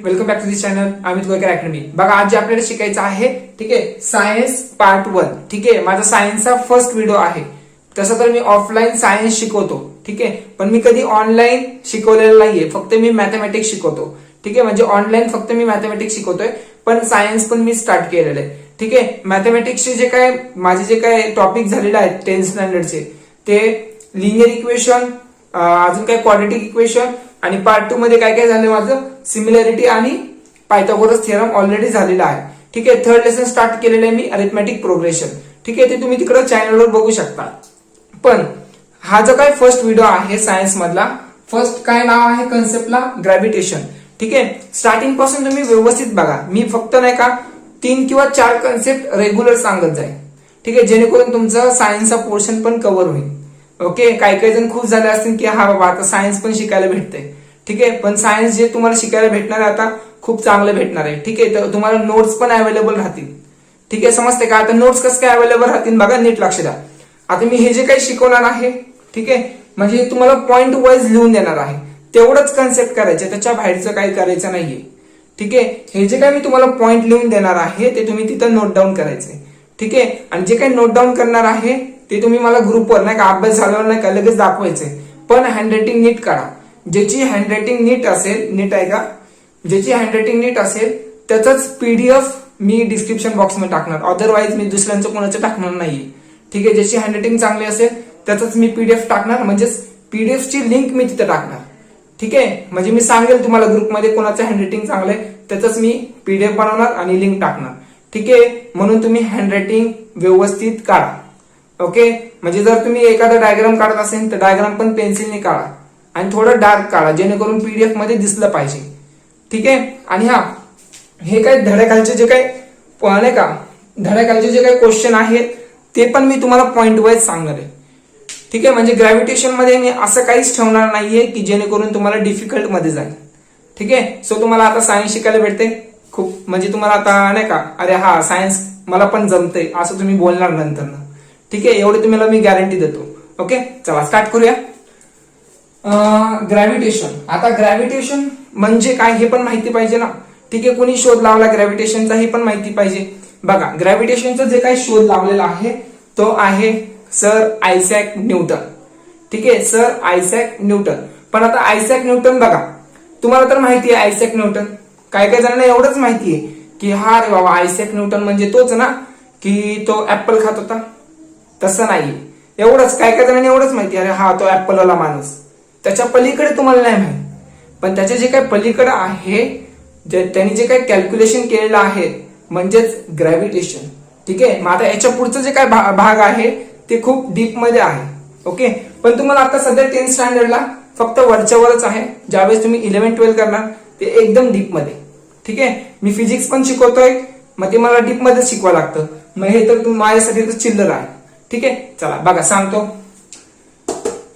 Welcome back to this channel Amit Goykar academy. बघा आज जे आपल्याला शिकायचं आहे, ठीक आहे, सायन्स पार्ट 1। ठीक आहे, माझा सायन्सचा फर्स्ट व्हिडिओ आहे। तसं तर मी ऑफलाईन सायन्स शिकवतो, ठीक आहे, पण मी कधी ऑनलाईन शिकवलेलं नाहीये, फक्त मी मॅथमॅटिक्स शिकवतो। ठीक आहे, म्हणजे ऑनलाईन फक्त मी मॅथमॅटिक्स शिकवतोय, पण सायन्स पण मी स्टार्ट केलेलं आहे। ठीक आहे, मॅथमॅटिक्सचे जे काय माझे जे काय टॉपिक झालेले आहेत 10th स्टँडर्डचे, ते लिनियर इक्वेशन, अजून काय क्वाड्रेटिक इक्वेशन, आणि पार्ट 2 मध्ये काय काय झालं माझं सिमिलॅरिटी आणि पायथागोरस थिअरम ऑलरेडी झालेला आहे। ठीक आहे, थर्ड लेसन स्टार्ट केलेलं आहे मी अरिथमॅटिक प्रोग्रेशन। ठीक आहे, ते तुम्ही तिकडे चॅनलवर बघू शकता। पण हा जो काय फर्स्ट व्हिडिओ आहे सायन्स मधला, फर्स्ट काय नाव आहे कन्सेप्टला, ग्रॅव्हिटेशन। ठीक आहे, स्टार्टिंग पासून तुम्ही व्यवस्थित बघा, मी फक्त नाही का 3 किंवा 4 कन्सेप्ट रेग्युलर सांगत जाईल। ठीक आहे, जेणेकरून तुमचं सायन्सचा पोर्शन पण कव्हर होईल। ओके, काही काही जण खुश झाले असतील की हा बाबा आता सायन्स पण शिकायला भेटतंय। ठीक आहे, पण सायन्स जे तुम्हाला शिकायला भेटणार आहे आता खूप चांगलं भेटणार आहे। ठीक आहे, तर तुम्हाला नोट्स पण अवेलेबल राहतील। ठीक आहे, समजते का? आता नोट्स कसं काय अवेलेबल राहतील बघा, नीट लक्ष द्या। आता मी हे जे काही शिकवणार आहे, ठीक आहे, म्हणजे तुम्हाला पॉइंट वाईज लिहून देणार आहे, तेवढंच कन्सेप्ट करायचं, त्याच्या बाहेरचं काही करायचं नाहीये। ठीक आहे, हे जे काही मी तुम्हाला पॉइंट लिहून देणार आहे ते तुम्ही तिथं नोट डाऊन करायचंय। ठीक आहे, आणि जे काही नोट डाऊन करणार आहे ते तुम्ही मला ग्रुपवर नाही का अभ्यास झाल्यावर नाही का लगेच दाखवायचंय, पण हँडरायटिंग नीट काढा। ज्याची हँडरायटिंग नीट असेल, नीट आहे का, ज्याची हँडरायटिंग नीट असेल त्याचाच पीडीएफ मी डिस्क्रिप्शन बॉक्समध्ये टाकणार, अदरवाईज मी दुसऱ्यांचं कोणाचं टाकणार नाहीये। ठीक आहे, ज्याची हँडरायटिंग चांगली असेल त्याचाच मी पीडीएफ टाकणार, म्हणजेच पीडीएफची लिंक मी तिथे टाकणार। ठीक आहे, म्हणजे मी सांगेल तुम्हाला ग्रुपमध्ये कोणाचं हँडरायटिंग चांगलं आहे त्याचाच मी पीडीएफ बनवणार आणि लिंक टाकणार। ठीक आहे, म्हणून तुम्ही हँडरायटिंग व्यवस्थित काढा। ओके, म्हणजे जर तुम्ही एखादा डायग्राम काढत असेल तर डायग्राम पण पेन्सिलने काढा आणि थोडं डार्क काढा, जेणेकरून पीडीएफ मध्ये दिसलं पाहिजे। ठीक आहे, आणि हा हे काय धड्याखालचे जे काही नाही का धड्याखालचे जे काही क्वेश्चन आहेत ते पण मी तुम्हाला पॉइंट वाईज सांगणार आहे। ठीक आहे, म्हणजे ग्रॅव्हिटेशन मध्ये मी असं काहीच ठेवणार नाहीये की जेणेकरून तुम्हाला डिफिकल्ट मध्ये जाईल। ठीक आहे, सो तुम्हाला आता सायन्स शिकायला भेटते खूप, म्हणजे तुम्हाला आता नाही का अरे हा सायन्स मला पण जमते असं तुम्ही बोलणार नंतर ना। ठीक आहे, एवढे तुम्हाला मी गॅरंटी देतो। ओके, चला स्टार्ट करूया। ग्रॅव्हिटेशन, आता ग्रॅव्हिटेशन म्हणजे काय हे पण माहिती पाहिजे ना। ठीक आहे, कोणी शोध लावला ग्रॅव्हिटेशनचा हे पण माहिती पाहिजे। बघा, ग्रॅव्हिटेशनचा जे काही शोध लावलेला आहे तो आहे सर आयझॅक न्यूटन। ठीक आहे, सर आयझॅक न्यूटन। पण आता आयझॅक न्यूटन बघा, तुम्हाला तर माहिती आहे आयझॅक न्यूटन, काय काय जणांना एवढंच माहिती आहे की हा रे बाबा आयझॅक न्यूटन म्हणजे तोच ना की तो ऍपल खात होता, तसं नाही। एवढंच, काय काय जणांना एवढंच माहिती आहे, अरे हा तो ऍपल वाला माणूस, त्याच्या पलीकडे तुम्हाला नाही माहिती। पण त्याच्या जे काही पलीकडे आहे, त्यांनी जे काही कॅल्क्युलेशन केलेलं आहे म्हणजेच ग्रॅव्हिटेशन। ठीक आहे, मग आता याच्या पुढचं जे काय भाग आहे ते खूप डीप मध्ये आहे। ओके, पण तुम्हाला आता सध्या 10th स्टँडर्डला फक्त वरच्यावरच आहे, ज्यावेळेस तुम्ही 11, 12 करणार ते एकदम डीप मध्ये। ठीक आहे, मी फिजिक्स पण शिकवतोय, मग ते मला डीप मध्ये शिकवा लागतं, मग हे तर माझ्यासाठी तर चिल्लर आहे। ठीक आहे, चला बघा सांगतो।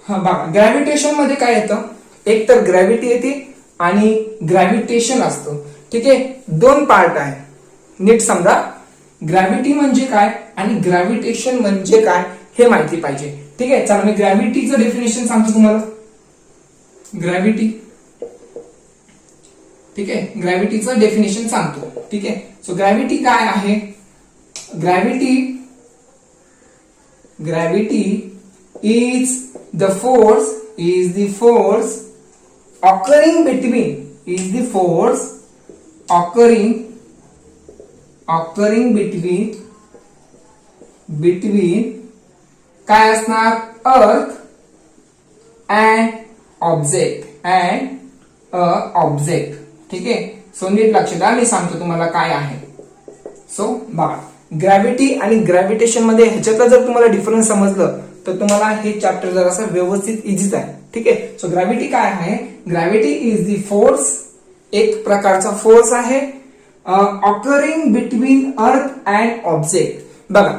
हा बघा, ग्रॅव्हिटेशन मध्ये काय येतं, एक तर ग्रॅव्हिटी येते आणि ग्रॅव्हिटेशन असतं। ठीक आहे, 2 पार्ट आहे, नीट समजा। ग्रॅव्हिटी म्हणजे काय आणि ग्रॅव्हिटेशन म्हणजे काय हे माहिती पाहिजे। ठीक आहे, चला मी ग्रॅव्हिटीचं डेफिनेशन सांगतो तुम्हाला। ग्रॅव्हिटी, ठीक आहे, ग्रॅव्हिटीचं डेफिनेशन सांगतो। ठीक आहे, सो ग्रॅव्हिटी काय आहे, gravity is the force occurring between काय असणार, अर्थ अँड ऑब्जेक्ट। ठीक आहे, सो नीट लक्ष द्या, मी सांगतो तुम्हाला काय आहे। सो बघा, ग्रॅव्हिटी आणि ग्रॅव्हिटेशन मध्ये ह्याच्यातला जर तुम्हाला डिफरन्स समजलं तर तुम्हाला हे चॅप्टर जर असं व्यवस्थित इझीच आहे। ठीक आहे, सो ग्रॅव्हिटी काय आहे, ग्रॅव्हिटी इज द फोर्स, एक प्रकारचा फोर्स आहे, occurring between earth and object. बघा,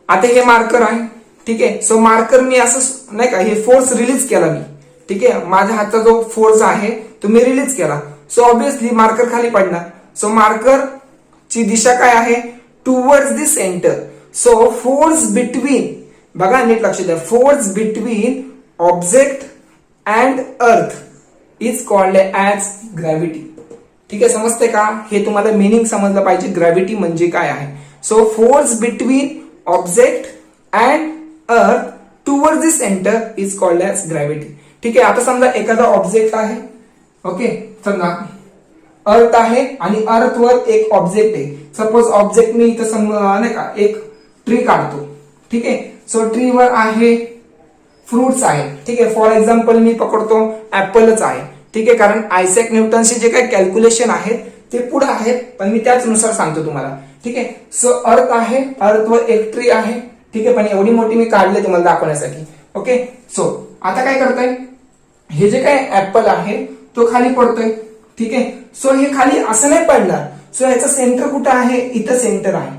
आता हे मार्कर आहे। ठीक आहे, सो मार्कर मी असं नाही का हे फोर्स रिलीज केला मी। ठीक आहे, माझ्या हातचा जो फोर्स आहे तो मी रिलीज केला, सो ऑब्विसली मार्कर खाली पडणार। सो मार्कर ची दिशा काय आहे, towards the centre. So force between, बघा नीट लक्ष द्या, force between object and earth is called as gravity. ठीक आहे, समजते का? हे तुम्हाला मिनिंग समजलं पाहिजे ग्रॅव्हिटी म्हणजे काय आहे. So force between object and earth towards the centre is called as gravity. ठीक आहे, आता समजा एखादा ऑब्जेक्ट आहे, ओके, समजा अर्थ आहे आणि अर्थवर एक ऑब्जेक्ट आहे. सपोज ऑब्जेक्ट मी इथं नाही का एक ट्री काढतो. ठीक आहे, सो ट्रीवर आहे फ्रुट्स आहे. ठीक आहे, फॉर एक्झाम्पल मी पकडतो ऍपलच आहे. ठीक आहे, कारण आयझॅक न्यूटनचे जे काही कॅल्क्युलेशन आहेत ते पुढे आहेत, पण मी त्याचनुसार सांगतो तुम्हाला. ठीक आहे, सो अर्थ आहे, अर्थवर एक ट्री आहे. ठीक आहे, पण एवढी मोठी मी काढले तुम्हाला दाखवण्यासाठी. ओके, सो आता काय करतोय, हे जे काय ऍपल आहे तो खाली पडतोय. ठीक आहे, सो हे खाली असं नाही पडणार. सो याचं सेंटर कुठं आहे, इथं सेंटर आहे.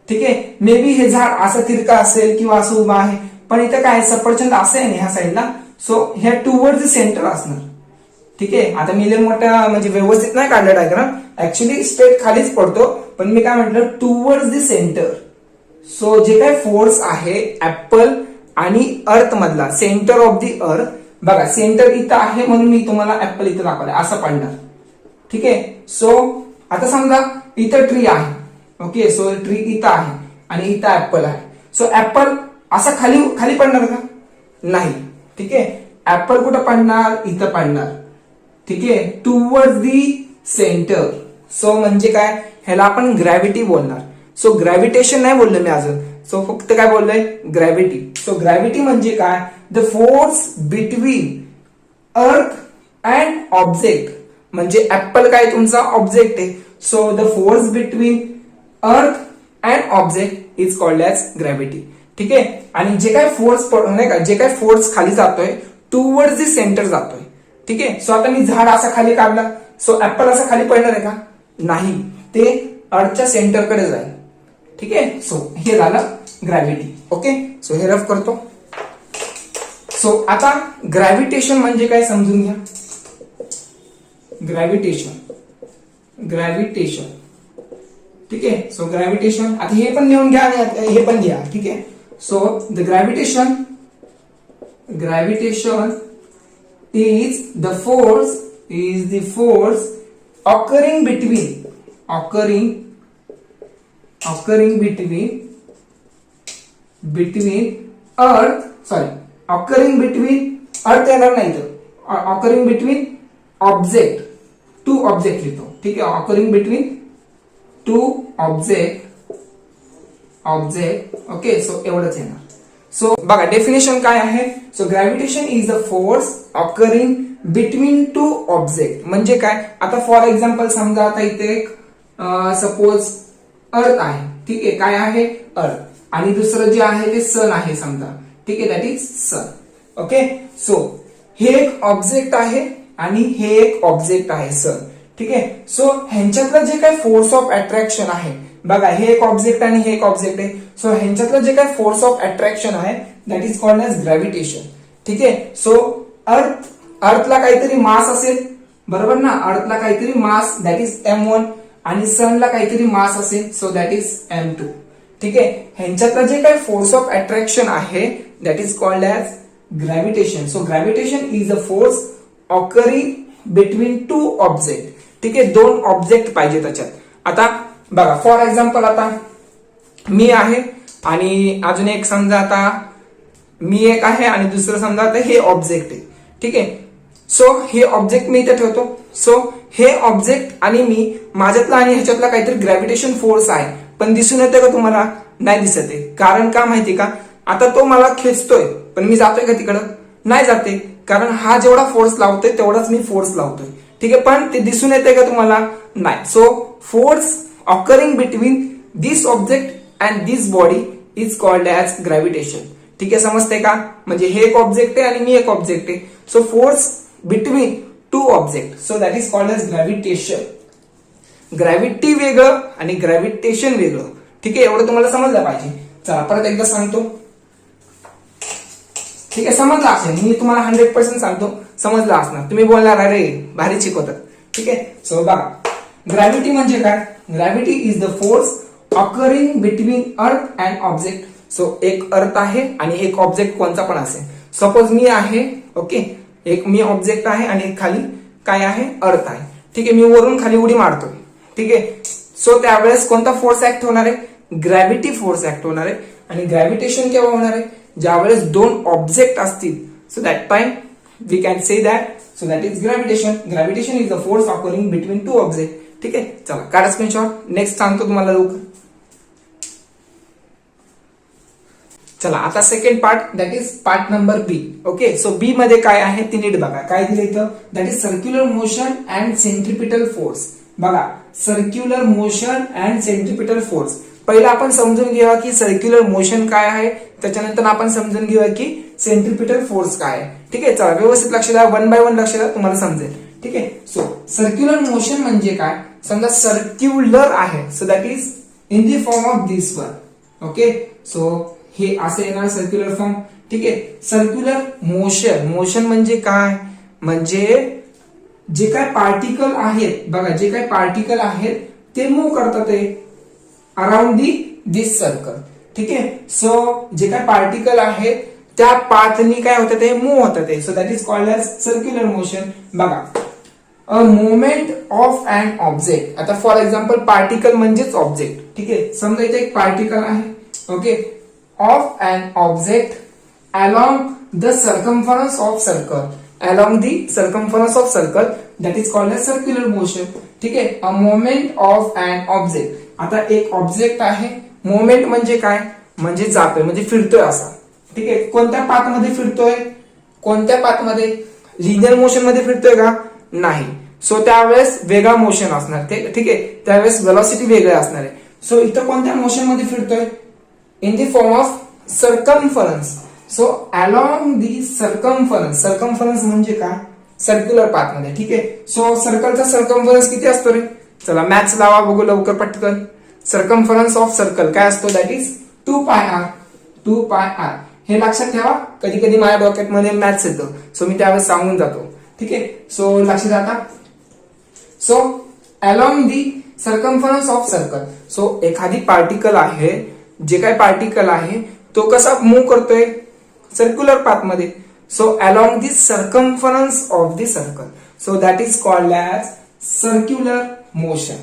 ठीक आहे, मे बी हे झाड असं तिरका असेल किंवा असं उभा आहे, पण इथं काय सफरचंद असं आहे ना ह्या साईडला. सो ह्या टुवर्ड द सेंटर असणार. ठीक आहे, आता मी लय मोठा म्हणजे व्यवस्थित नाही काढलं डायग्राम, ऍक्च्युली स्ट्रेट खालीच पडतो, पण मी काय म्हटलं टुवर्ड द सेंटर. सो जे काय फोर्स आहे ऍपल आणि अर्थ मधला, सेंटर ऑफ द अर्थ, बघा सेंटर इथं आहे म्हणून मी तुम्हाला ऍपल इथं दाखवलंय, असं पडणार. ठीक आहे, सो आता समजा इथं ट्री आहे. ओके, सो ट्री इथं आहे आणि इथं ऍपल आहे. सो ऍपल असा खाली खाली पडणार का? नाही. ठीक आहे, ऍपल कुठं पडणार, इथं पडणार. ठीक आहे, टुवर्ड्स दी सेंटर. सो म्हणजे काय, ह्याला आपण ग्रॅव्हिटी बोलणार. सो ग्रॅव्हिटेशन नाही बोललो मी अजून, सो फक्त काय बोललोय, ग्रॅव्हिटी. सो ग्रॅव्हिटी म्हणजे काय, the force between earth and object. म्हणजे ऍपल काय तुमचा ऑब्जेक्ट आहे. So the force between earth and object is called as gravity. ठीक आहे, आणि जे काय फोर्स नाही का, जे काय फोर्स खाली जातोय टुवर्ड्स द सेंटर जातोय. ठीक आहे, सो आता मी झाड असा खाली काढला, सो ऍपल असा खाली पडणार आहे का? नाही, ते अर्थच्या सेंटरकडे जाईल. ठीक आहे, सो हे झालं ग्रॅव्हिटी. ओके, सो हे रफ करतो. सो आता ग्रॅव्हिटेशन म्हणजे काय समजून घ्या. ग्रॅव्हिटेशन. ठीक आहे, सो ग्रॅव्हिटेशन आता हे पण लिहून घ्या आणि हे पण घ्या. ठीक आहे, so the gravitation is the force occurring between object, two object लिहितो. ठीक आहे, occurring between two object. Okay, so एवढंच येणार. सो बघा डेफिनेशन काय आहे. So gravitation is the force occurring between two object. म्हणजे काय, आता फॉर एक्झाम्पल समजा आता इथे एक सपोज अर्थ आहे. ठीक आहे, काय आहे अर्थ, आणि दुसरं जे आहे ते सन आहे समजा. ठीक आहे, that is sun. Okay, so हे एक ऑब्जेक्ट आहे आणि हे एक ऑब्जेक्ट आहे सन. ठीक आहे, सो ह्यांच्यातलं जे काही फोर्स ऑफ अट्रॅक्शन आहे, बघा हे एक ऑब्जेक्ट आणि हे एक ऑब्जेक्ट आहे. सो ह्यांच्यातलं जे काही फोर्स ऑफ अट्रॅक्शन आहे that is called as gravitation. ठीक आहे, सो अर्थला काहीतरी मास असेल, बरोबर ना, अर्थला काहीतरी मास दॅट इज m1 आणि सनला काहीतरी मास असेल, सो दॅट इज m2. ठीक आहे, ह्यांच्यातलं जे काही फोर्स ऑफ अट्रॅक्शन आहे that is called as gravitation. So gravitation is a force occurring between two object. ठीक आहे, दोन ऑब्जेक्ट पाहिजे त्याच्यात. आता बघा फॉर एक्झाम्पल आता मी आहे आणि अजून एक समजा आता मी एक आहे आणि दुसरं समजा आता हे ऑब्जेक्ट आहे. ठीक आहे, सो हे ऑब्जेक्ट मी इथे ठेवतो. सो हे ऑब्जेक्ट आणि मी माझ्यातला आणि ह्याच्यातला काहीतरी ग्रॅव्हिटेशन फोर्स आहे, पण दिसून येते का तुम्हाला? नाही दिसत आहे. कारण का माहिती का, आता तो मला खेचतोय पण मी जातोय का तिकडं? नाही जाते, कारण हा जेवढा फोर्स लावतोय तेवढाच मी फोर्स लावतोय. ठीक आहे, पण ते दिसून येते का तुम्हाला? नाही. So force occurring between this object and this body is called as gravitation. ठीक आहे, समजते का? म्हणजे हे एक ऑब्जेक्ट आहे आणि मी एक ऑब्जेक्ट आहे. So force between two object, so that is called as gravitation. Gravity वेगळं आणि ग्रॅव्हिटेशन वेगळं. ठीक आहे, एवढं तुम्हाला समजलं पाहिजे. चला परत एकदा सांगतो. ठीक आहे, समजलं असेल, मी तुम्हाला 100% सांगतो समजलं असणार. तुम्ही बोलणार अरे भारी शिकवतात. ठीक आहे, सो बघा ग्रॅव्हिटी म्हणजे काय. Gravity is the force occurring between earth and object. So एक अर्थ आहे आणि एक ऑब्जेक्ट कोणता पण असेल. सपोज मी आहे, ओके, एक मी ऑब्जेक्ट आहे आणि एक खाली काय आहे अर्थ आहे. ठीक आहे, मी वरून खाली उडी मारतोय, ठीक आहे. सो त्यावेळेस कोणता फोर्स ऍक्ट होणार आहे? ग्रॅव्हिटी फोर्स ऍक्ट होणार आहे. आणि ग्रॅव्हिटेशन केव्हा होणार आहे? ज्यावेळेस दोन ऑब्जेक्ट असतील. So that time we can say that, so that is gravitation. Gravitation is the force occurring between two object. ठीक आहे, चला काढा स्क्रीनशॉट. नेक्स्ट सांगतो तुम्हाला लवकर. चला आता second part, that is part number B. Okay, so B मध्ये काय आहे ते नीट बघा. काय दिलं इथं? That is circular motion and centripetal force. बघा, circular motion and centripetal force. पहिला आपण समजून घेऊया की सर्क्युलर मोशन काय आहे, त्याच्यानंतर आपण समजून घेऊया की सेंट्रिपिटल फोर्स काय आहे. ठीक आहे, चला व्यवस्थित लक्ष द्या, वन बाय वन लक्ष द्या, तुम्हाला समजेल. ठीक आहे, सो सर्क्युलर मोशन म्हणजे काय? समजा सर्क्युलर आहे, so that is in the form of this one. Okay, so हे असे येणार सर्क्युलर फॉर्म. ठीक आहे, सर्क्युलर मोशन. मोशन म्हणजे काय? म्हणजे जे काय पार्टिकल आहेत, बघा जे काय पार्टिकल आहेत ते मूव्ह करतात ते अराउंड दिस सर्कल. ठीक आहे, सो जे काय पार्टिकल आहेत त्या पाथनी काय होतं ते मूव्ह होतं ते. So that is called as circular motion. बघा, a movement of an object. आता फॉर एक्झाम्पल पार्टिकल म्हणजेच ऑब्जेक्ट. ठीक आहे, समजा इथे एक पार्टिकल आहे. Okay, of an object along the circumference of circle, along the circumference of circle, that is called as circular motion. ठीक आहे, a movement of an object. आता एक ऑब्जेक्ट आहे, मोमेंट म्हणजे काय? म्हणजे जातोय, म्हणजे फिरतोय असा. ठीक आहे, कोणत्या पाथ मध्ये फिरतोय? कोणत्या पाथ मध्ये? लिनियर मोशन मध्ये फिरतोय का? नाही. सो त्यावेळेस वेगळा मोशन असणार. ठीक आहे, त्यावेळेस वेलोसिटी वेगळी असणार आहे. सो इथं कोणत्या मोशन मध्ये फिरतोय? In the form of circumference. So along the circumference. Circumference म्हणजे काय? सर्क्युलर पाथ मध्ये. ठीक आहे, सो सर्कलचा सर्कम्फरन्स किती असतो रे? चला मॅथ्स लावा बघू लवकर पटकन. सर्कम्फरन्स ऑफ सर्कल काय असतो? दॅट इज 2 पाय आर. 2 पाय आर हे लक्षात ठेवा. कधी कधी माझ्या डोक्यात मध्ये मॅथ्स येतं, सो मी त्यावेळेस सांगून जातो. ठीक आहे, सो लक्षात आता. So along the circumference of circle. So एखादी पार्टिकल आहे, जे काय पार्टिकल आहे तो कसा मूव्ह करतोय? सर्क्युलर पाथ मध्ये. So along the circumference of the circle. So that is called as circular motion.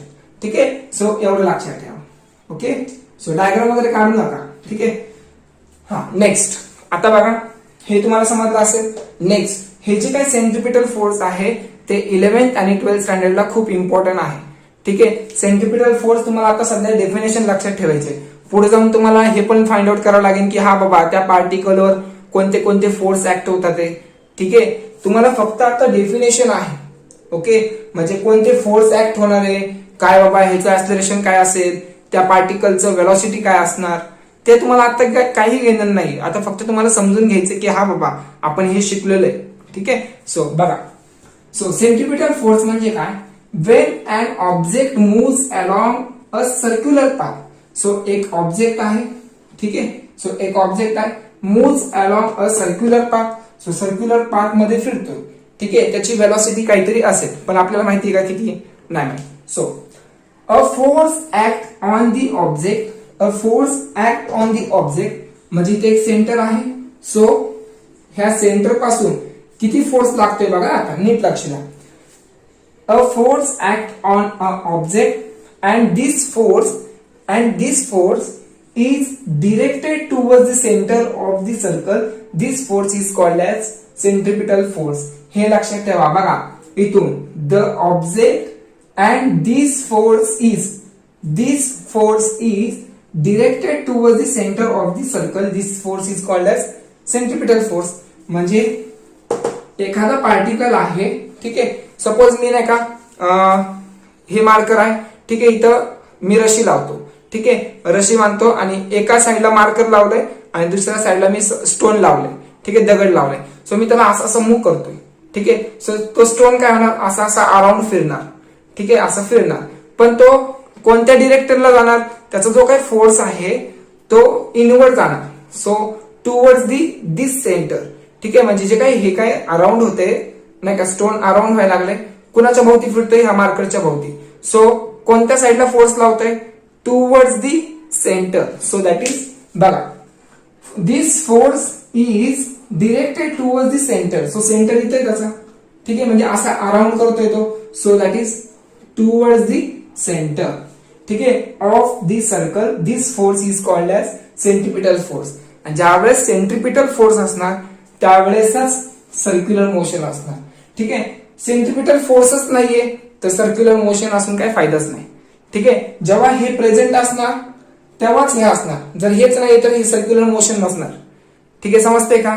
ठीक आहे, सो एवढं लक्षात ठेवा. ओके, सो डायग्राम वगैरे काढू नका. ठीक आहे, हा नेक्स्ट. आता बघा, हे तुम्हाला समजलं असेल. नेक्स्ट, हे जे काही सेंट्रिपिटल फोर्स आहे ते 11th आणि 12th स्टँडर्डला खूप इम्पॉर्टंट आहे. ठीक आहे, सेंट्रिपिटल फोर्स तुम्हाला आता सध्या डेफिनेशन लक्षात ठेवायचे. पुढे जाऊन तुम्हाला हे पण फाइंड आउट करावं लागेल की हा बाबा त्या पार्टिकलवर कोणते कोणते फोर्स ऍक्ट होतात ते. ठीक आहे, तुम्हाला फक्त आता डेफिनेशन आहे. ओके, म्हणजे कोणते फोर्स ऍक्ट होणार आहे, काय बाबा ह्याचं ऍक्सलरेशन काय असेल, त्या पार्टिकलचं वेलॉसिटी काय असणार, ते तुम्हाला आता काही घेणं नाही. आता फक्त तुम्हाला समजून घ्यायचं की हा बाबा आपण हे शिकलेलं आहे. ठीक आहे, सो बघा, सो सेंट्रिपिटल फोर्स म्हणजे काय? When an object moves along a circular path. So एक ऑब्जेक्ट आहे. ठीक आहे, सो एक ऑब्जेक्ट आहे, moves along a circular path. So circular path मध्ये फिरतोय. ठीक आहे, त्याची वेलॉसिटी काहीतरी असेल, पण आपल्याला माहिती आहे का किती? नाही माहिती. So a force act on the object. A force act on the object म्हणजे इथे एक सेंटर आहे. सो ह्या सेंटर पासून किती फोर्स लागतोय बघा. आता नीट लक्ष द्या. अ force act on a object and this force is directed towards the center of the circle. This force is called as centripetal force. हे लक्षात ठेवा. बघा इथून the object and this force is directed towards the center of the circle. This force is called as centripetal force. म्हणजे एखादा particle आहे. ठीक आहे, सपोज मी नाही का हे मार्कर आहे. ठीक आहे, इथं मी रशी लावतो. ठीक आहे, रशी बांधतो आणि एका साईडला मार्कर लावलंय आणि दुसऱ्या साईडला मी स्टोन लावलंय. ठीक आहे, दगड लावलाय. सो मी त्याला असं मूव्ह करतोय. ठीक आहे, सो तो स्टोन काय होणार? असा अराउंड फिरणार. ठीक आहे, असं फिरणार. पण तो कोणत्या डिरेक्टरला जाणार? त्याचा जो काही फोर्स आहे तो इनवर्ड जाणार. सो टुवर्ड्स दिस सेंटर. ठीक आहे, म्हणजे जे काही हे काय अराउंड होते नाही का, स्टोन अराउंड व्हायला लागले. कुणाच्या भोवती फिरतोय? ह्या मार्करच्या भोवती. सो कोणत्या साईडला फोर्स लावतोय? Towards the centre. So that is बघा, this force is directed towards the centre. So centre इथे कसा? ठीक आहे, म्हणजे असा अराउंड करतोय तो. So that is towards the centre. ठीक आहे, of the circle. This force is called as centripetal force. आणि ज्यावेळेस सेंट्रिपिटल फोर्स असणार त्यावेळेसच सर्क्युलर मोशन असणार. ठीक आहे, सेंट्रिपिटल फोर्सच नाहीये तर सर्क्युलर मोशन असून काही फायदाच नाही. ठीक आहे, जेव्हा हे प्रेझेंट असणार तेव्हाच हे असणार, जर हेच नाही तर हे सर्क्युलर मोशन नसणार. ठीक आहे, समजते का?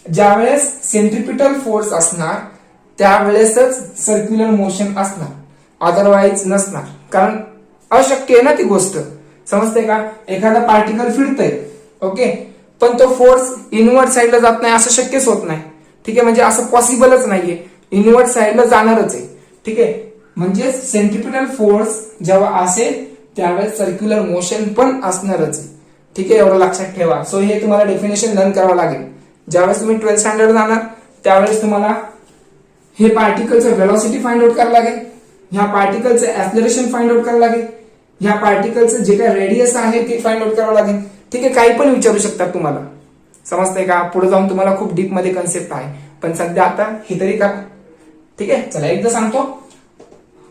ज्यावेळेस सेंट्रिपिटल फोर्स असणार त्यावेळेसच सर्क्युलर मोशन असणार, अदरवाईज नसणार. कारण अशक्य आहे ना ती गोष्ट. समजते का? एखादा पार्टिकल फिरतय, ओके, पण तो फोर्स इनवर्ड साईडला जात नाही असं शक्यच होत नाही. ठीक आहे, म्हणजे असं पॉसिबलच नाहीये, इनवर्ड साईडला जाणारच आहे. ठीक आहे, म्हणजे सेंट्रिपिटल फोर्स जेव्हा असेल त्यावेळेस सर्क्युलर मोशन पण असणारच आहे. ठीक आहे, एवढं लक्षात ठेवा. सो हे तुम्हाला डेफिनेशन लर्न करावं लागेल. ज्यावेळेस तुम्ही 12th स्टँडर्ड जाणार त्यावेळेस तुम्हाला हे पार्टिकलचं व्हेलॉसिटी फाइंड आउट करावं लागेल, ह्या पार्टिकलचं ऍक्सलरेशन फाइंड आउट करावं लागेल, ह्या पार्टिकलचं जे काही रेडियस आहे ते फाइंड आउट करावं लागेल. ठीक आहे, काही पण विचारू शकतात तुम्हाला. समजतंय का? पुढे जाऊन तुम्हाला खूप डीप मध्ये कन्सेप्ट आहे, पण सध्या आता हे तरी करा. ठीक आहे, चला एकदा सांगतो.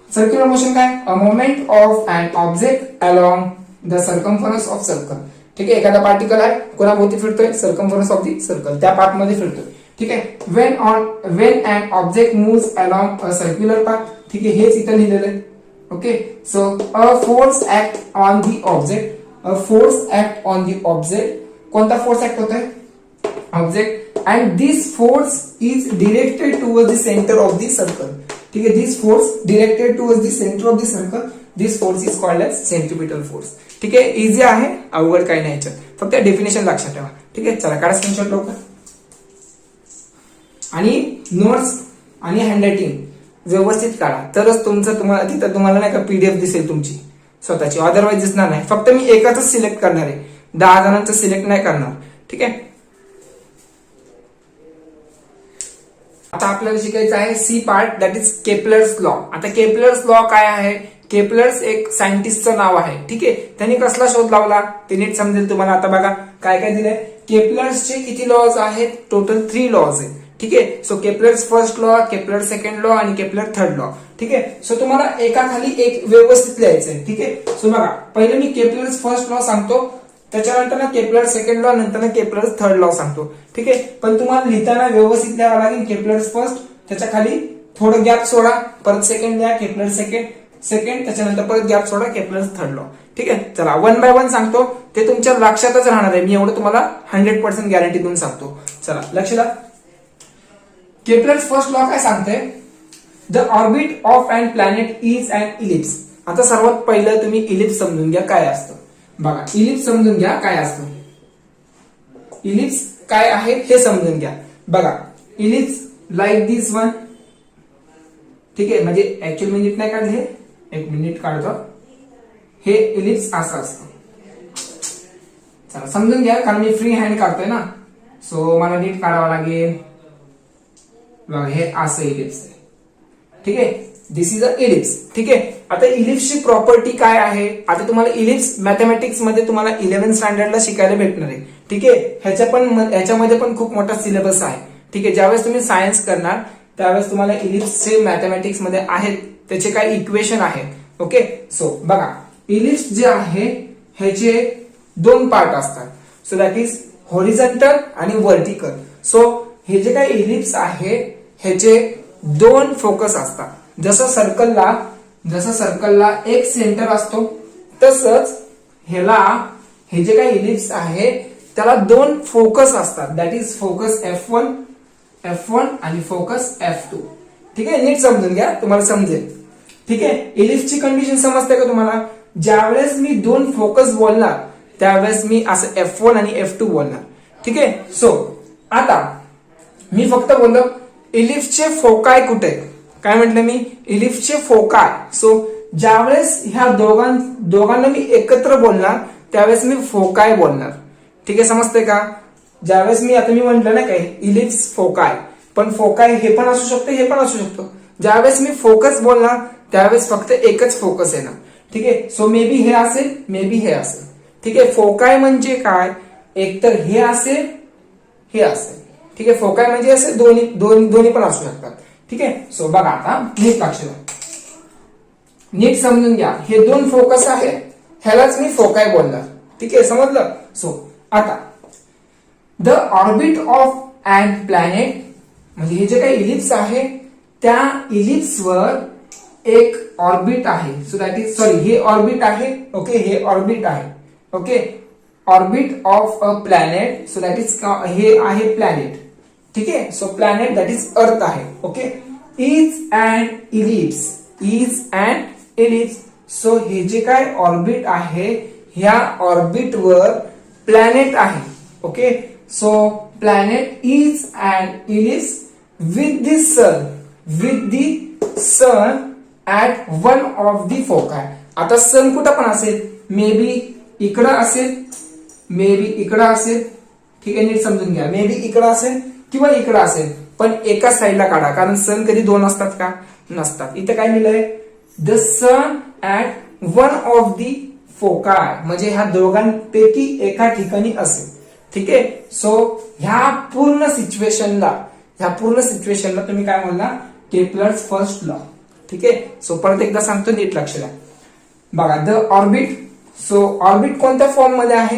सर्क्युलर मोशन काय? A moment of an object along the circumference of circle. ठीक आहे, एखादा पार्टिकल आहे कोणाभोवती फिरतोय? सर्कम्फरन्स ऑफ दी सर्कल, त्या पाथ मध्ये फिरतोय. ठीक आहे, when an object moves along a circular path. ठीक आहे, हेच इथं लिहिलेलं आहे. Okay, so a force act on the object. A force act on the object. कोणता फोर्स ऍक्ट होतोय? Object. And this force is directed towards the centre of the circle. ठीक आहे, this force directed towards the centre of the circle. This force is called as centripetal force. ठीक आहे, easy आहे, अवघड काही नाही याच्यात, फक्त डेफिनेशन लक्षात ठेवा. ठीक आहे, चला काढा स्क्रीनशॉट लवकर. आणि नोट्स आणि हँडरायटिंग व्यवस्थित काढा, तरच तुम्हाला तिथं तुम्हाला नाही का पीडीएफ दिसेल तुमची स्वतःची, अदरवाईज दिसणार नाही. फक्त मी एकाच सिलेक्ट करणार आहे, 10 जणांचं सिलेक्ट नाही करणार. ठीक आहे, आता आपल्याला शिकायचं आहे C part, that is Kepler's law. आता केपलर्स लॉ काय आहे? केपलर्स एक सायंटिस्टचं नाव आहे. ठीक आहे, त्यांनी कसला शोध लावला ते नीट समजेल तुम्हाला. आता बघा काय काय दिलंय. केपलर्सचे किती लॉज आहेत? टोटल 3 लॉज आहेत. ठीक आहे, so Kepler's first law, Kepler second law आणि केपलर थर्ड लॉ. ठीक आहे, सो तुम्हाला एका खाली एक व्यवस्थित लिहायचंय. ठीक आहे, सो बघा पहिले मी केपलर्स फर्स्ट लॉ सांगतो, त्याच्यानंतर ना केपलर सेकंड लॉ, नंतर केपलर थर्ड लॉ सांगतो. ठीक आहे, पण तुम्हाला लिहिताना व्यवस्थित लिहावं लागेल. केपलर्स फर्स्ट, त्याच्या खाली थोडं गॅप सोडा, परत सेकंड लिहा, केपलर सेकंड, त्याच्यानंतर परत गॅप सोडा, केपलर थर्ड लॉ. ठीक आहे, चला 1 बाय 1 सांगतो, ते तुमच्या लक्षातच राहणार आहे. मी एवढं तुम्हाला 100% गॅरंटी देऊन सांगतो. चला लक्ष द्या. केपलर्स फर्स्ट लॉ काय सांगते? The orbit of an planet is an ellipse. आता सर्वात पहिलं तुम्ही इलिप्स समजून घ्या काय असतं. बघा इलिप्स समजून घ्या काय असतं. इलिप्स काय आहे हे समजून घ्या. बघा इलिप्स लाईक दिस वन. ठीक आहे, म्हणजे ऍक्च्युअली मी नीट नाही काढले, एक मिनिट काढतो. हे इलिप्स असं असतं. चला समजून घ्या, कारण मी फ्री हँड काढतोय ना, सो मला नीट काढावं लागेल. बघा हे असं इलिप्स आहे. ठीक आहे, दिस इज अ इलिप्स. ठीक आहे, आता इलिप्सची प्रॉपर्टी काय आहे? आता तुम्हाला इलिप्स मॅथमॅटिक्स मध्ये तुम्हाला 11th स्टँडर्डला शिकायला भेटणार आहे. ठीक आहे, ह्याच्यामध्ये पण खूप मोठा सिलेबस आहे. ठीक आहे, ज्यावेळेस तुम्ही सायन्स करणार त्यावेळेस तुम्हाला इलिप्सचे मॅथमॅटिक्स मध्ये आहेत, त्याचे काही इक्वेशन आहेत. ओके, सो बघा इलिप्स जे आहे ह्याचे 2 पार्ट असतात. सो दॅट इज हॉरिझॉन्टल आणि व्हर्टिकल. सो हे जे काही इलिप्स आहे ह्याचे 2 फोकस असतात. जसं सर्कलला एक सेंटर असतो, तसंच हे जे काही इलिप्स आहे त्याला 2 फोकस असतात. दॅट इज फोकस F1 आणि फोकस F2. ठीक आहे, नीट समजून घ्या, तुम्हाला समजेल. ठीक आहे, इलिप्सची कंडिशन समजते का तुम्हाला? ज्यावेळेस मी 2 फोकस बोलणार त्यावेळेस मी असं F1 आणि F2 बोलणार. ठीक आहे, सो आता मी फक्त बोललो इलिप्सचे फोकाय कुठे? काय म्हटलं मी? इलिप्सचे फोकाय. सो ज्यावेळेस ह्या दोघांना मी एकत्र बोलणार त्यावेळेस मी फोकाय बोलणार. ठीक आहे, समजते का? ज्यावेळेस मी म्हटलं ना काय इलिप्स फोकाय, पण फोकाय हे पण असू शकतं, हे पण असू शकतो. ज्यावेळेस मी फोकस बोलणार त्यावेळेस फक्त एकच फोकस येणार. ठीक आहे, सो मे बी हे असेल, मे बी हे असेल. ठीक आहे, फोकाय म्हणजे काय? एकतर हे असेल, हे असेल. ठीक आहे, फोकाय म्हणजे असे दोन्ही पण असू शकतात. ठीक आहे. सो बघा आता नीट लक्ष द्या, नीट समजून घ्या. हे दोन फोकस आहे, ह्यालाच मी फोकाय बोलणार. ठीक आहे, समजलं. सो आता the orbit of an planet म्हणजे हे जे काही इलिप्स आहे त्या इलिप्सवर एक ऑर्बिट आहे. सो दॅट इज सॉरी हे ऑर्बिट आहे. ओके, हे ऑर्बिट आहे. Okay, orbit of a planet. So that is हे आहे प्लॅनेट. ठीक आहे. So planet that is earth आहे. Okay, is and ellipse, is and ellipse. So हे जे काय ऑर्बिट आहे ह्या ऑर्बिट वर प्लॅनेट आहे. Okay, so planet is and ellipse with the sun, with the sun at one of the foci. आता sun कुठं पण असेल, मे बी इकडं असेल, मे बी इकडं असेल. ठीक आहे, नीट समजून घ्या. मे बी इकडं असेल किंवा इकडं असेल, पण एका साईडला काढा, कारण सन कधी दोन असतात का? नसतात. इथं काय लिहिलंय, the sun at one of the foci, म्हणजे ह्या दोघांपैकी एका ठिकाणी असेल. ठीक आहे. सो ह्या पूर्ण सिच्युएशनला तुम्ही काय म्हणला, केपलर्स फर्स्ट लॉ. ठीक आहे. सो परत एकदा सांगतो, नीट लक्ष द्या. बघा, द ऑर्बिट. सो ऑर्बिट कोणत्या फॉर्म मध्ये आहे?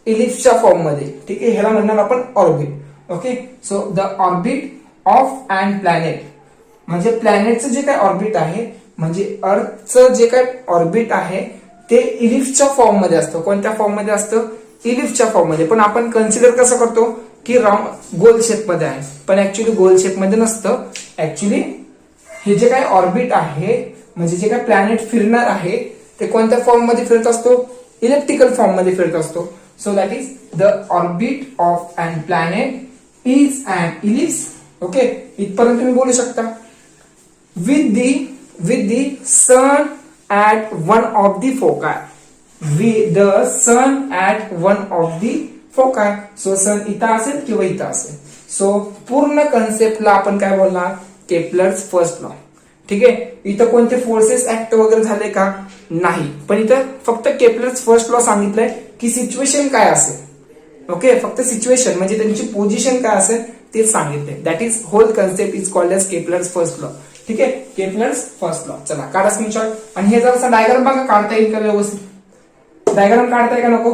इलिप्सच्या फॉर्म मध्ये. ठीक आहे, ह्याला म्हणणार आपण orbit. Okay, so the orbit of an planet म्हणजे प्लॅनेटचं जे काय ऑर्बिट आहे, म्हणजे अर्थचं जे काय ऑर्बिट आहे ते इलिप्सच्या फॉर्म मध्ये असतं. कोणत्या फॉर्म मध्ये असतं? इलिप्सच्या फॉर्म मध्ये. पण आपण कन्सिडर कसं करतो की राऊंड गोल शेप मध्ये आहे, पण ऍक्च्युली गोल शेप मध्ये नसतं. ऍक्च्युली हे जे काय ऑर्बिट आहे म्हणजे जे काय प्लॅनेट फिरणार आहे ते कोणत्या फॉर्म मध्ये फिरत असतो? इलेक्ट्रिकल फॉर्म मध्ये फिरत असतो. So that is the orbit of an planet is an ellipse. Okay, इथपर्यंत तुम्ही बोलू शकता. With the sun at one of the foci, with the sun at one of the foci. So sun इथं असेल किंवा इथं असेल. सो पूर्ण कन्सेप्टला आपण काय बोलणार? Kepler's first law. ठीक आहे. इथं कोणते फोर्सेस ऍक्ट वगैरे झाले का? नाही, पण इथं फक्त केपलर्स फर्स्ट लॉ सांगितलंय की सिच्युएशन काय असेल. ओके, फक्त सिच्युएशन म्हणजे त्यांची पोझिशन काय असेल ते सांगितले. That is whole concept is called as Kepler's first law. ठीक आहे, केपलर्स फर्स्ट लॉ. चला काढा स्क्रीनशॉट. आणि हे जरासा डायग्राम बघा, काढता येईल का व्यवस्थित? डायग्राम काढताय का? नको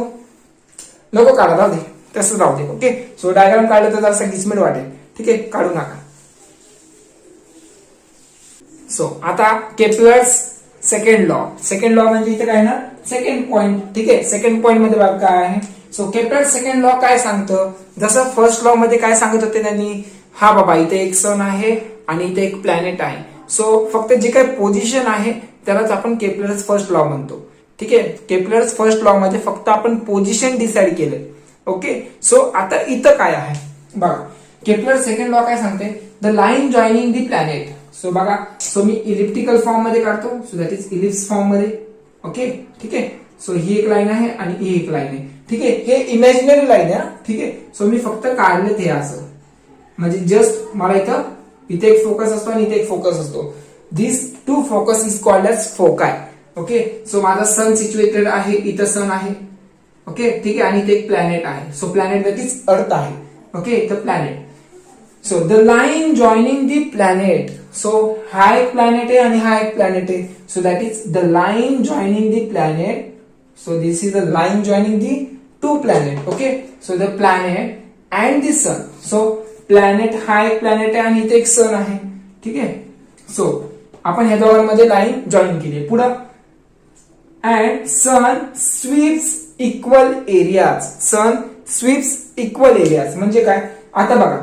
नको काढा, राहू दे, तसंच राहू दे. ओके, सो डायग्राम काढलं तर जरासा गिचमिट वाटेल. ठीक आहे, काढू नका. सो आता केपलर्स सेकंड लॉ म्हणजे इथे काय ना, सेकंड पॉइंट. ठीक आहे, सेकंड पॉइंट मध्ये बघा काय आहे. सो केपलर्स सेकंड लॉ काय सांगतं? जसं फर्स्ट लॉ मध्ये काय सांगत होते त्यांनी, हा बाबा इथे एक सन आहे आणि इथे एक प्लॅनेट आहे. सो फक्त जे काही पोझिशन आहे त्यालाच आपण केपलर्स फर्स्ट लॉ म्हणतो. ठीक आहे, केपलर्स फर्स्ट लॉ मध्ये फक्त आपण पोझिशन डिसाइड केले. ओके, सो आता इथं काय आहे बघा. केपलर सेकंड लॉ काय सांगते? The line joining the planet. So बघा, सो मी इलिप्टिकल फॉर्म मध्ये काढतो. So that is ellipse form मध्ये. ओके, ठीक आहे. सो ही एक लाईन आहे आणि ही एक लाईन आहे. ठीक आहे, हे इमॅजिनरी लाईन आहे. ठीक आहे, सो मी फक्त काढले ते असं, म्हणजे जस्ट मला इथे एक फोकस असतो आणि इथे एक फोकस असतो. This two focus is called as foci. Okay, so माझा सन सिच्युएटेड आहे, इथं सन आहे. ओके, ठीक आहे, आणि इथे एक प्लॅनेट आहे. So planet that is earth आहे. ओके, इथं planet. So the line joining the planet. So हा एक प्लॅनेट आहे आणि हा एक प्लॅनेट आहे. So that is the line joining the planet. So this is the line joining the two planet. Okay, so the planet and the sun. So planet हा एक planet आहे आणि इथे एक सन आहे. ठीक आहे, सो आपण ह्या दोघांमध्ये लाईन जॉईन केली. पुढं and sun sweeps equal areas. Sun sweeps equal areas म्हणजे काय? आता बघा,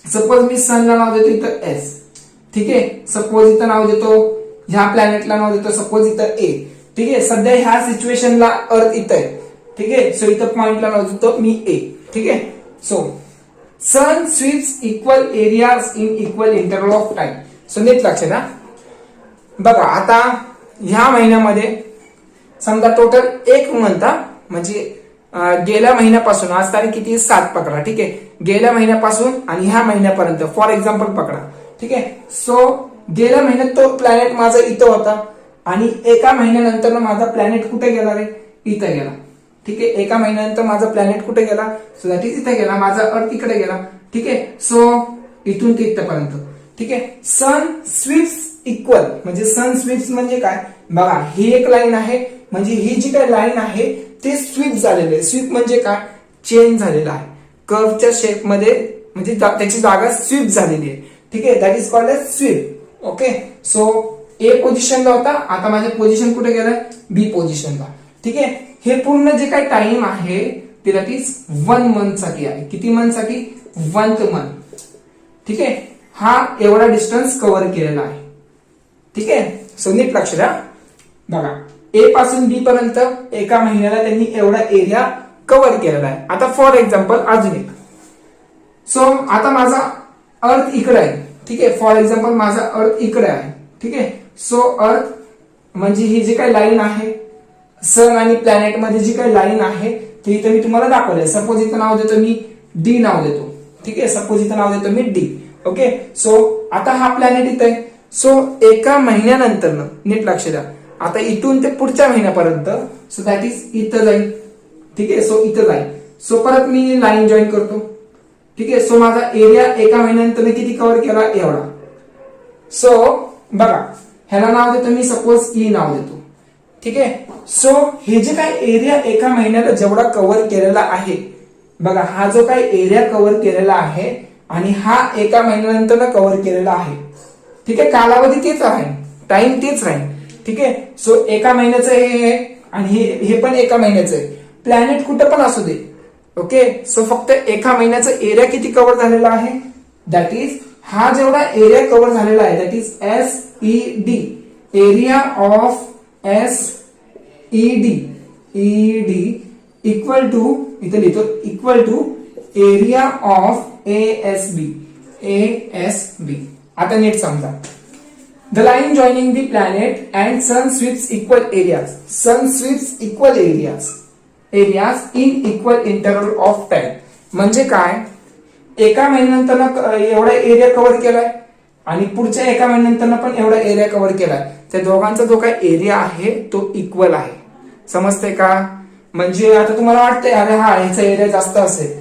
सपोज मी सनला नाव देतो इथं एस. ठीक आहे, सपोज इथं नाव देतो, ह्या प्लॅनेटला नाव देतो सपोज इथं ए. ठीक आहे, सध्या ह्या सिच्युएशनला अर्थ इथं आहे. ठीक आहे, सो इथं पॉइंटला नाव देतो मी ए. ठीक आहे, so sun sweeps equal areas in equal interval of time. So नीट लक्ष द्या. बघा, आता ह्या महिन्यामध्ये समजा टोटल एक मंथ, म्हणजे गेल्या महिन्यापासून, आज तारीख किती? 7 पकडा. ठीक आहे, गेल्या महिन्यापासून आणि ह्या महिन्यापर्यंत फॉर एक्झाम्पल पकडा. ठीक आहे, सो गेल्या महिन्यात तो प्लॅनेट माझा इथं होता आणि एका महिन्यानंतर माझा प्लॅनेट कुठे गेला रे? इथं गेला. ठीक आहे, एका महिन्यानंतर माझा प्लॅनेट कुठे गेला? सो दॅट इज इथे गेला. माझा अर्थ इकडे गेला. ठीक आहे, सो इथून ते इथपर्यंत. ठीक आहे. सन स्वीप्स इक्वल म्हणजे सन स्वीप्स म्हणजे काय बघा, ही एक लाईन आहे म्हणजे ही जी काय लाईन आहे ते स्वीप झालेले आहे. स्वीप म्हणजे काय, चेंज झालेला आहे कर्वच्या शेप मध्ये, म्हणजे त्याची जागा स्वीप झालेली आहे. ठीक आहे, that is called as sweep. Okay, so A पोझिशनला होता, आता माझे पोझिशन कुठे गेलाय, बी पोझिशनला. ठीक आहे, हे पूर्ण जे काही टाइम आहे ते दॅट इज 1 मंथ साठी आहे. किती मंथ साठी, 1th मंथ. ठीक आहे, हा एवढा डिस्टन्स कव्हर केलेला आहे. ठीक आहे, सो नीट लक्ष द्या. बघा, ए पासून बी पर्यंत एका महिन्याला त्यांनी एवढा एरिया कव्हर केलेला आहे. आता फॉर एक्झाम्पल अजून एक, सो आता माझा अर्थ इकडे आहे. ठीक आहे, फॉर एक्झाम्पल माझा अर्थ इकडे आहे. ठीक आहे, सो अर्थ म्हणजे ही जी काही लाईन आहे सन आणि प्लॅनेट मध्ये जी काही लाईन आहे ती इथं मी तुम्हाला दाखवलंय. सपोज इथं नाव देतो मी डी नाव देतो. ठीक आहे, सपोज इथं नाव देतो मी डी. ओके, सो आता हा प्लॅनेट इथं आहे. सो एका महिन्यानंतर नीट लक्ष द्या, आता इथून ते पुढच्या महिन्यापर्यंत, सो दॅट इज इथं जाईल. ठीक आहे, सो इथं जाईल. सो परत मी लाईन जॉईन करतो. ठीक आहे, सो माझा एरिया एका महिन्यानंतर किती कव्हर केला, एवढा. सो बघा, ह्याला नाव देतो मी सपोज ई नाव देतो. ठीक आहे, सो हे जे काय एरिया एका महिन्याला जेवढा कव्हर केलेला आहे बघा, हा जो काही एरिया कव्हर केलेला आहे आणि हा एका महिन्यानंतर कव्हर केलेला आहे. ठीक आहे, कालावधी तेच आहे, टाइम तेच राहील. ठीक आहे, सो एका महिन्याचं हे आणि हे पण एका महिन्याचं आहे. प्लॅनेट कुठं पण असू दे. ओके, सो फक्त एका महिन्याचा एरिया किती कव्हर झालेला आहे, दॅट इज हा जेवढा एरिया कव्हर झालेला आहे that is SED, area of SED equal to, इथे लिहितो equal to area of ASB. आता नीट समजा, the line joining the planet and sun sweeps equal areas. Sun sweeps equal areas in equal interval of time. म्हणजे काय, एका महिन्यानंतर एवढा एरिया कव्हर केलाय आणि पुढच्या एका महिन्यानंतर पण एवढा एरिया कव्हर केलाय. त्या दोघांचा जो काही एरिया आहे तो इक्वल आहे. समजते का, म्हणजे आता तुम्हाला वाटतंय अरे हा ह्याचा एरिया जास्त असेल,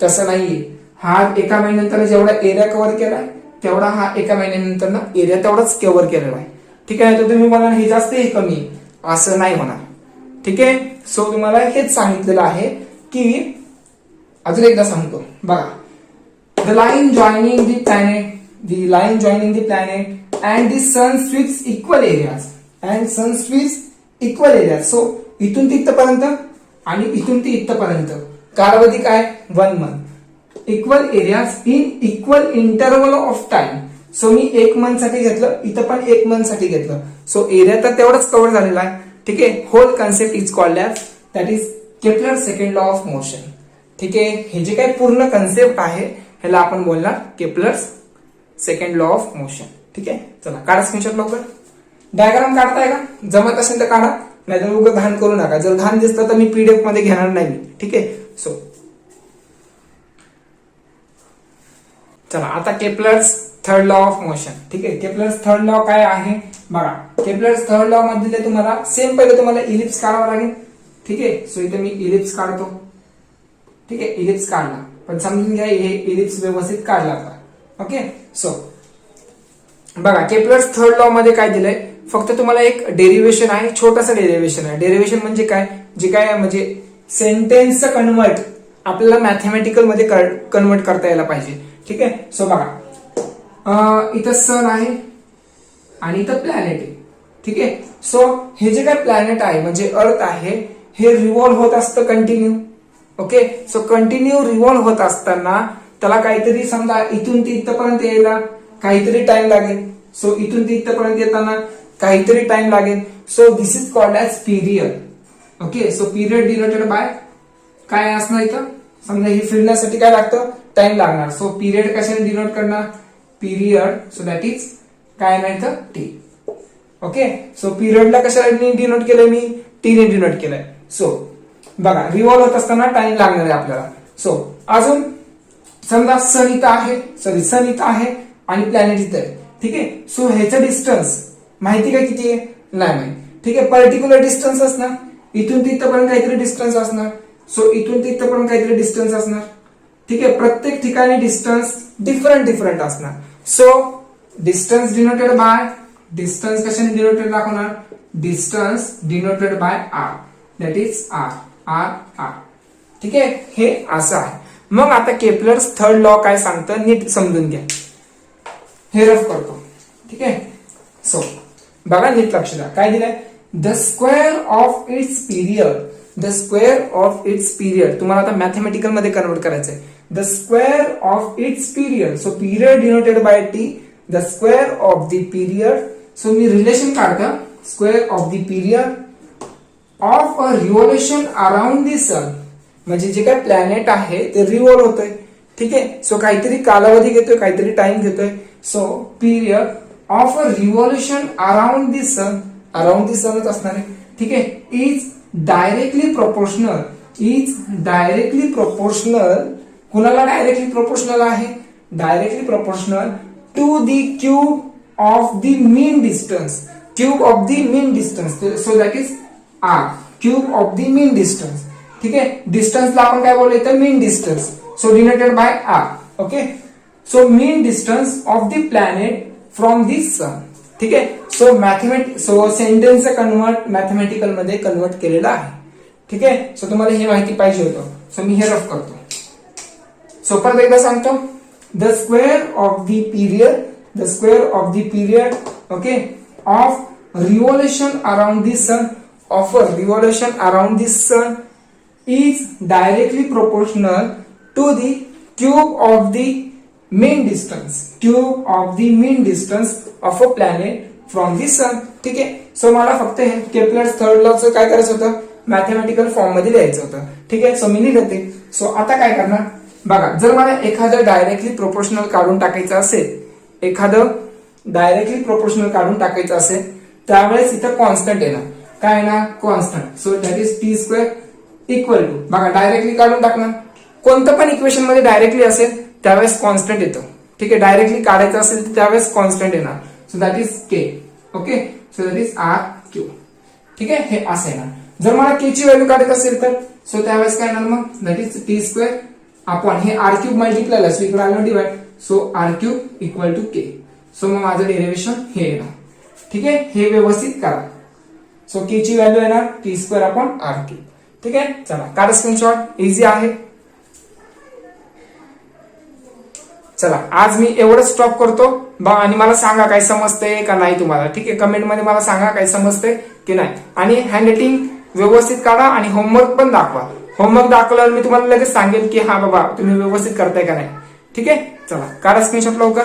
तसं नाहीये. हा एका महिन्यानंतर जेवढा एरिया कव्हर केलाय तेवढा हा एका महिन्यानंतर एरिया तेवढाच कव्हर केलेला आहे. ठीक आहे, तर तुम्ही म्हणाल हे जास्त हे कमी, असं नाही होणार. ठीक आहे, सो तुम्हाला हेच सांगितलेलं आहे की, अजून एकदा सांगतो बघा, the line joining the planet and the sun sweeps equal areas. So इथून तिथपर्यंत आणि इथून ते इथपर्यंत कालावधी काय, 1 month. Equal areas in equal interval of time. So मी 1 मंथ साठी घेतलं, इथं पण 1 मंथ साठी घेतलं. सो एरिया तर तेवढाच कव्हर झालेला आहे. ठीक आहे, whole concept is called as that is Kepler second law of motion. ठीक आहे, हे जे काही पूर्ण कन्सेप्ट आहे ह्याला आपण बोलणार Kepler second law of motion. ठीक आहे, चला काढा स्क्रीनशॉट लवकर. डायग्राम काढताय का, जमत असेल तर काढा, नाहीतर उगाच घाण करू नका. जर घाण दिसलं तर मी PDF मध्ये घेणार नाही. ठीक आहे, सो चला आता Kepler's third law of motion. ठीक आहे, केपलर्स थर्ड लॉ काय आहे बघा. केपलर्स थर्ड लॉ मध्ये तुम्हाला सेम पहिले तुम्हाला इलिप्स काढावा लागेल. ठीक आहे, सो इथे मी इलिप्स काढतो. ठीक आहे, इलिप्स काढला, पण समजून घ्या हे इलिप्स व्यवस्थित काढला का. ओके, सो बघा केपलर्स थर्ड लॉ मध्ये काय दिलंय, फक्त तुम्हाला एक डेरिव्हेशन आहे, छोटासा डेरिव्हेशन आहे. डेरिव्हेशन म्हणजे काय, जे काय म्हणजे सेंटेन्स कन्वर्ट आपल्याला मॅथमॅटिकल मध्ये कन्वर्ट करता यायला पाहिजे. ठीक आहे, सो बघा इथं सन आहे आणि इथं प्लॅनेट आहे. ठीक आहे, सो हे जे काय प्लॅनेट आहे म्हणजे अर्थ आहे हे रिव्हॉल्व्ह होत असतं continue. Okay, so continue revolve होत असताना त्याला काहीतरी समजा इथून ते इथपर्यंत यायला काहीतरी टाइम लागेल. सो इथून ते इथपर्यंत येताना काहीतरी टाइम लागेल. So this is called as period. Okay, so period denoted bye काय असणार इथं, समजा हे फिरण्यासाठी काय लागतं, टाइम लागणार. सो पिरियड कशाने डिनोट करणार, पिरियड. सो दॅट इज काय नाही तर टी. ओके, सो पिरियडला कशाने डिनोट केलंय मी, टीने डिनोट केलंय. सो बघा रिव्हॉल्व होत असताना टाइम लागणार आहे आपल्याला. सो अजून समजा सन इथं आहे आणि प्लॅनेट इथं आहे. ठीक आहे, सो ह्याचं डिस्टन्स माहिती का किती आहे, नाही माहिती. ठीक आहे, पर्टिक्युलर डिस्टन्स असणार, इथून तिथपर्यंत काहीतरी डिस्टन्स असणार. सो इथून तिथपर्यंत काहीतरी डिस्टन्स असणार. ठीक आहे, प्रत्येक ठिकाणी डिस्टन्स डिफरंट असणार. So distance denoted by, distance कशाने डिनोटेड दाखवणार, distance denoted by R, that is R, R R. ठीक आहे, हे असं आहे. मग आता केपलर्स थर्ड लॉ काय सांगतं नीट समजून घ्या. हे रफ करतो. ठीक आहे. सो बघा नीट लक्ष द्या. काय दिलंय, the square of its period, the square of its period. तुम्हाला आता मॅथमेटिकल मध्ये कन्वर्ट करायचंय. The square of its period. So period denoted by T, the square of the period. So मी रिलेशन काढतो, square of the period of a revolution around the sun. म्हणजे जे काय planet आहे ते रिव्हॉल्व होतोय. ठीक आहे. सो काहीतरी कालावधी घेतोय, काहीतरी टाइम घेतोय. So period of a revolution around the sun, around the सनच असणार आहे. ठीक आहे. Is directly proportional, is directly proportional. कुणाला डायरेक्टली प्रोपोर्शनल आहे, directly proportional to the cube of the mean distance, cube of the mean distance. So that is R, cube of the mean distance. ठीक आहे. डिस्टन्सला आपण काय बोलू इथं, mean distance. So denoted by R. Okay. So mean distance of the planet from दिस सन. ठीक आहे. So sentence convert मॅथमेटिकल मध्ये कन्वर्ट केलेलं आहे. ठीक आहे. सो तुम्हाला हे माहिती पाहिजे होतं. सो मी हे रफ करतो. सो परत एकदा सांगतो, the square of the period, the square of the period okay of revolution around the sun, of a revolution around the sun is directly proportional to the cube of the mean distance, cube of the mean distance of a planet from the sun. ठीक आहे. So मला फक्त हे Kepler's third law चं काय करायचं होतं, मॅथमेटिकल form मध्ये लिहायचं होतं. ठीक आहे. सो मी लिहिते. सो आता काय करणार बघा, जर मला एखादं डायरेक्टली प्रोपोर्शनल काढून टाकायचं असेल, एखादं डायरेक्टली प्रोपोर्शनल काढून टाकायचं असेल, त्यावेळेस इथं कॉन्स्टंट येणार. काय येणार, constant. So that is T square equal to, बघा डायरेक्टली काढून टाकणार. कोणतं पण इक्वेशन मध्ये डायरेक्टली असेल त्यावेळेस कॉन्स्टंट येतो. ठीक आहे. डायरेक्टली काढायचं असेल तर त्यावेळेस कॉन्स्टंट येणार. So that is K. Okay. So that is R cube. ठीक आहे. हे असं येणार. जर मला के ची व्हॅल्यू काढायची असेल तर सो त्यावेळेस काय येणार मग, दॅट इज टी स्क्वेअर आपण हे आर क्यूब मल्टिप्लाय सो इकडे आलं divide. So R cube equal to K. So मग माझं डेरिव्हेशन हे येणार. ठीक आहे. हे व्यवस्थित करा. सो के ची व्हॅल्यू येणार T square upon R cube. ठीक आहे. चला काढा स्क्रीनशॉट, इझी आहे. चला आज मी एवढंच स्टॉप करतो आणि मला सांगा काय समजतंय का नाही तुम्हाला. ठीक आहे. कमेंट मध्ये मला सांगा काय समजतंय की नाही. आणि हँडरायटिंग व्यवस्थित काढा आणि होमवर्क पण दाखवा. होमवर्क दाखवल्यावर मी तुम्हाला लगेच सांगेल की हा बाबा तुम्ही व्यवस्थित करताय का नाही. ठीक आहे. चला काढा स्क्रीनशॉट लवकर.